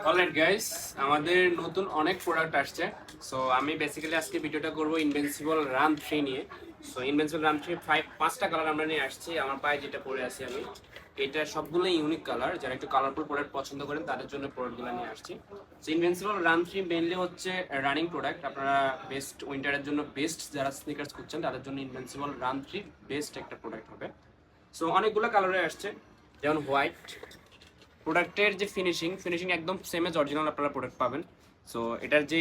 Alright guys, আমাদের নতুন অনেক প্রোডাক্ট আসছে। সো আমি বেসিক্যালি আজকে ভিডিওটা করব ইনভিনসিবল রান 3 নিয়ে। সো ইনভিনসিবল রান 3 পাঁচটা কালার আমরা নিয়ে আসছি। আমার পায়ে যেটা পরে আছি আমি, এটা সবগুলো ইউনিক কালার। যারা একটু কালারফুল প্রোডাক্ট পছন্দ করেন তাদের জন্য প্রোডাক্টগুলো নিয়ে আসছি। সো ইনভিনসিবল রান 3 মেইনলি হচ্ছে রানিং প্রোডাক্ট। আপনারা বেস্ট উইন্টারের জন্য বেস্ট যারা স্নিকার্স খুঁজছেন তাদের জন্য ইনভিনসিবল রান 3 বেস্ট একটা প্রোডাক্ট হবে। সো অনেকগুলো কালারে আসছে, যেমন হোয়াইট। প্রোডাক্টের যে ফিনিশিং একদম সেম এজ অরিজিনাল আপনারা প্রোডাক্ট পাবেন। সো এটার যে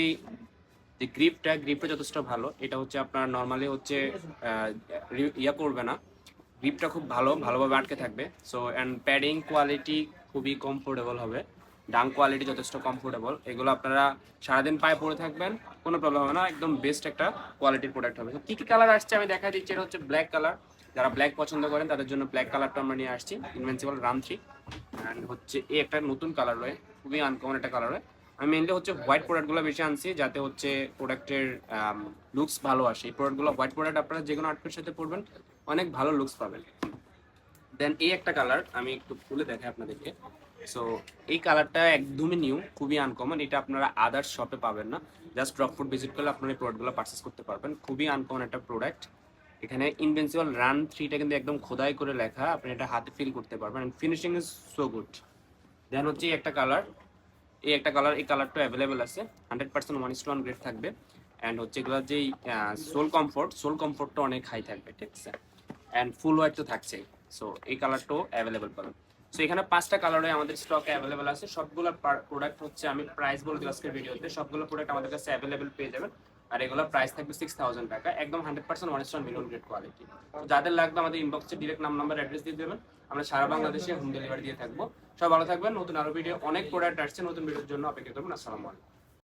গ্রিপটা যথেষ্ট ভালো। এটা হচ্ছে আপনার নর্মালি হচ্ছে ইয়া করবে না, গ্রিপটা খুব ভালোভাবে আটকে থাকবে। সো অ্যান্ড প্যাডিং কোয়ালিটি খুবই কমফোর্টেবল হবে, ডাং কোয়ালিটি যথেষ্ট কমফোর্টেবল। এগুলো আপনারা সারাদিন পায়ে পরে থাকবেন, কোনো প্রবলেম হবে না, একদম বেস্ট একটা কোয়ালিটির প্রোডাক্ট হবে। তো কী কী কালার আসছে আমি দেখা দিচ্ছি। এটা হচ্ছে ব্ল্যাক কালার, যারা ব্ল্যাক পছন্দ করেন তাদের জন্য ব্ল্যাক কালারটা আমরা নিয়ে আসছি, ইনভিনসিবল রান 3। অ্যান্ড হচ্ছে এই একটা নতুন কালার রয়ে, খুবই আনকমন একটা কালার হয়। আমি মেনলি হচ্ছে হোয়াইট প্রোডাক্টগুলো বেশি আনছি, যাতে হচ্ছে প্রোডাক্টের লুকস ভালো আসে। এই প্রোডাক্টগুলো হোয়াইট প্রোডাক্ট আপনারা যে কোনো আউটফিটের সাথে পরবেন, অনেক ভালো লুকস পাবেন। দেন এই একটা কালার আমি একটু খুলে দেখাই আপনাদেরকে। সো এই কালারটা একদমই নিউ, খুবই আনকমন। এটা আপনারা আদার্স শপে পাবেন না, জাস্ট ড্রপ ফুড ভিজিট করলে আপনারা এই প্রোডাক্টগুলো পারচেস করতে পারবেন। খুবই আনকমন একটা প্রোডাক্ট। এখানে ইনভিনসিবল রান 3টা কিন্তু একদম খোদাই করে লেখা, আপনি এটা হাতে ফিল করতে পারবেন। Finishing is so good. Then হচ্ছে এই একটা কালার, এই কালারটা অ্যাভেলেবেল আছে। 100% 1:1 গ্রেড থাকবে। অ্যান্ড হচ্ছে এগুলোর যেই সোল কমফোর্টটা অনেক হাই থাকবে, ঠিক আছে। অ্যান্ড ফুল হোয়াইট তো থাকছেই। সো এই কালারটাও অ্যাভেলেবেল পাবেন। সো এখানে পাঁচটা কালারে আমাদের স্টকে অ্যাভেলেবেল আছে। সবগুলো প্রোডাক্ট হচ্ছে, আমি প্রাইস বলে দিই আজকের ভিডিওতে, সবগুলো প্রোডাক্ট আমাদের কাছে অ্যাভেলেবেল পেয়ে যাবেন। আর এগুলোর প্রাইস থাকবে 6000 টাকা, একদম 100% 1:1 মিলিয়ন গ্রেড কোয়ালিটি। যাদের লাগবে আমাদের ইনবক্সে ডিরেক্ট নাম্বার অ্যাড্রেস দিয়ে দেবেন, আমরা সারা বাংলাদেশে হোম ডেলিভারি দিয়ে থাকবো। সব ভালো থাকবেন। নতুন আরো ভিডিও, অনেক প্রোডাক্ট আসছে, নতুন ভিডিওর জন্য অপেক্ষা করবেন। আসসালামু আলাইকুম।